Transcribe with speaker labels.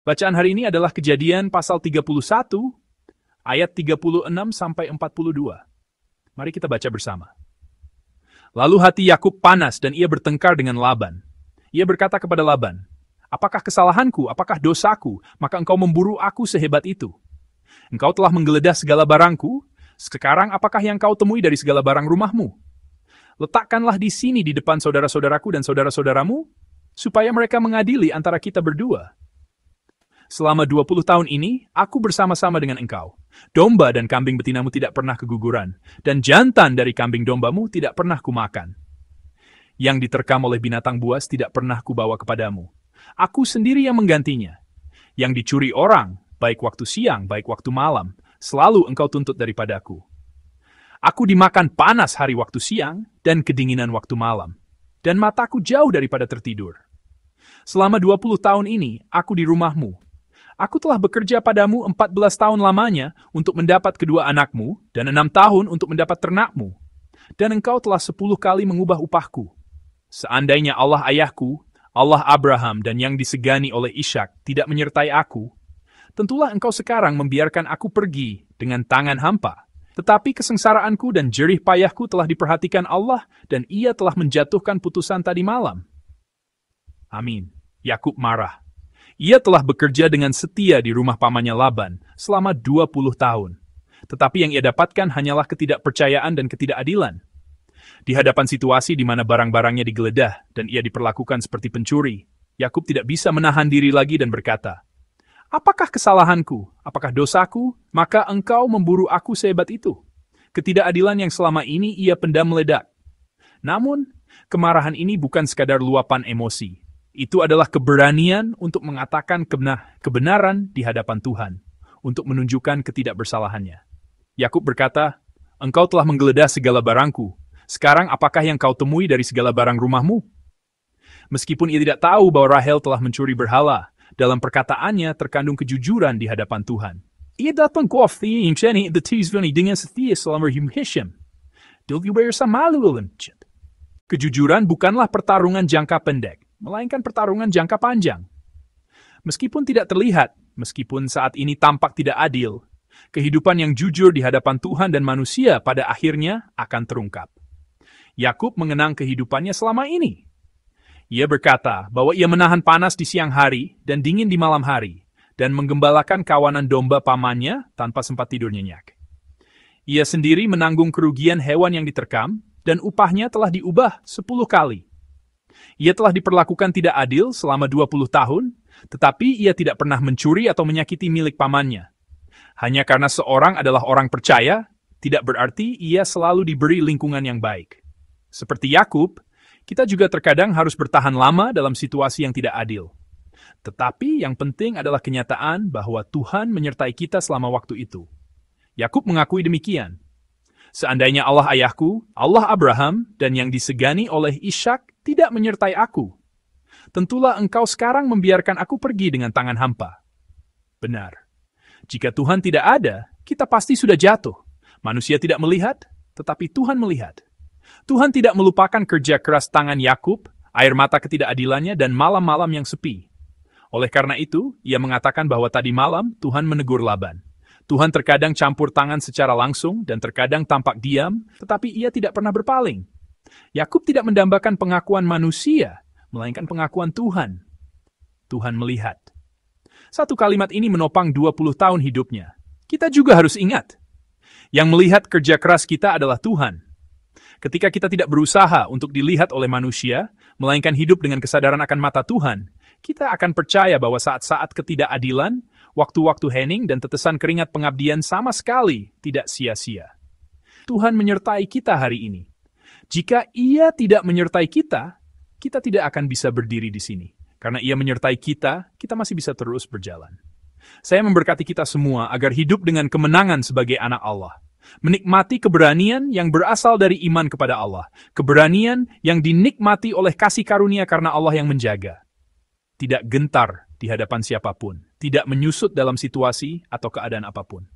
Speaker 1: Bacaan hari ini adalah Kejadian pasal 31, ayat 36-42. Mari kita baca bersama. Lalu hati Yakub panas dan ia bertengkar dengan Laban. Ia berkata kepada Laban, "Apakah kesalahanku, apakah dosaku, maka engkau memburu aku sehebat itu? Engkau telah menggeledah segala barangku, sekarang apakah yang kau temui dari segala barang rumahmu? Letakkanlah di sini di depan saudara-saudaraku dan saudara-saudaramu, supaya mereka mengadili antara kita berdua. Selama 20 tahun ini, aku bersama-sama dengan engkau. Domba dan kambing betinamu tidak pernah keguguran, dan jantan dari kambing dombamu tidak pernah kumakan. Yang diterkam oleh binatang buas tidak pernah kubawa kepadamu. Aku sendiri yang menggantinya. Yang dicuri orang, baik waktu siang, baik waktu malam, selalu engkau tuntut daripadaku. Aku dimakan panas hari waktu siang, dan kedinginan waktu malam, dan mataku jauh daripada tertidur. Selama 20 tahun ini, aku di rumahmu. Aku telah bekerja padamu 14 tahun lamanya untuk mendapat kedua anakmu, dan 6 tahun untuk mendapat ternakmu. Dan engkau telah 10 kali mengubah upahku. Seandainya Allah ayahku, Allah Abraham dan yang disegani oleh Ishak tidak menyertai aku, tentulah engkau sekarang membiarkan aku pergi dengan tangan hampa. Tetapi kesengsaraanku dan jerih payahku telah diperhatikan Allah, dan ia telah menjatuhkan putusan tadi malam." Amin. Yakub marah. Ia telah bekerja dengan setia di rumah pamannya Laban selama 20 tahun. Tetapi yang ia dapatkan hanyalah ketidakpercayaan dan ketidakadilan. Di hadapan situasi di mana barang-barangnya digeledah dan ia diperlakukan seperti pencuri, Yakub tidak bisa menahan diri lagi dan berkata, "Apakah kesalahanku? Apakah dosaku? Maka engkau memburu aku sehebat itu." Ketidakadilan yang selama ini ia pendam meledak. Namun, kemarahan ini bukan sekadar luapan emosi. Itu adalah keberanian untuk mengatakan kebenaran di hadapan Tuhan, untuk menunjukkan ketidakbersalahannya. Yakub berkata, "Engkau telah menggeledah segala barangku. Sekarang apakah yang kau temui dari segala barang rumahmu?" Meskipun ia tidak tahu bahwa Rahel telah mencuri berhala, dalam perkataannya terkandung kejujuran di hadapan Tuhan. Ia datang ke ofti yang ceni detisveni dengan setia selama himhisham. Dilgiwer sama malu. Kejujuran bukanlah pertarungan jangka pendek, melainkan pertarungan jangka panjang. Meskipun tidak terlihat, meskipun saat ini tampak tidak adil, kehidupan yang jujur di hadapan Tuhan dan manusia pada akhirnya akan terungkap. Yakub mengenang kehidupannya selama ini. Ia berkata bahwa ia menahan panas di siang hari dan dingin di malam hari, dan menggembalakan kawanan domba pamannya tanpa sempat tidur nyenyak. Ia sendiri menanggung kerugian hewan yang diterkam, dan upahnya telah diubah 10 kali. Ia telah diperlakukan tidak adil selama 20 tahun, tetapi ia tidak pernah mencuri atau menyakiti milik pamannya. Hanya karena seorang adalah orang percaya, tidak berarti ia selalu diberi lingkungan yang baik. Seperti Yakub, kita juga terkadang harus bertahan lama dalam situasi yang tidak adil. Tetapi yang penting adalah kenyataan bahwa Tuhan menyertai kita selama waktu itu. Yakub mengakui demikian. Seandainya Allah ayahku, Allah Abraham, dan yang disegani oleh Ishak tidak menyertai aku, tentulah engkau sekarang membiarkan aku pergi dengan tangan hampa. Benar. Jika Tuhan tidak ada, kita pasti sudah jatuh. Manusia tidak melihat, tetapi Tuhan melihat. Tuhan tidak melupakan kerja keras tangan Yakub, air mata ketidakadilannya, dan malam-malam yang sepi. Oleh karena itu, ia mengatakan bahwa tadi malam Tuhan menegur Laban. Tuhan terkadang campur tangan secara langsung dan terkadang tampak diam, tetapi ia tidak pernah berpaling. Yakub tidak mendambakan pengakuan manusia, melainkan pengakuan Tuhan. Tuhan melihat. Satu kalimat ini menopang 20 tahun hidupnya. Kita juga harus ingat. Yang melihat kerja keras kita adalah Tuhan. Ketika kita tidak berusaha untuk dilihat oleh manusia, melainkan hidup dengan kesadaran akan mata Tuhan, kita akan percaya bahwa saat-saat ketidakadilan, waktu-waktu hening dan tetesan keringat pengabdian sama sekali tidak sia-sia. Tuhan menyertai kita hari ini. Jika Ia tidak menyertai kita, kita tidak akan bisa berdiri di sini. Karena Ia menyertai kita, kita masih bisa terus berjalan. Saya memberkati kita semua agar hidup dengan kemenangan sebagai anak Allah. Menikmati keberanian yang berasal dari iman kepada Allah. Keberanian yang dinikmati oleh kasih karunia karena Allah yang menjaga. Tidak gentar di hadapan siapapun. Tidak menyusut dalam situasi atau keadaan apapun.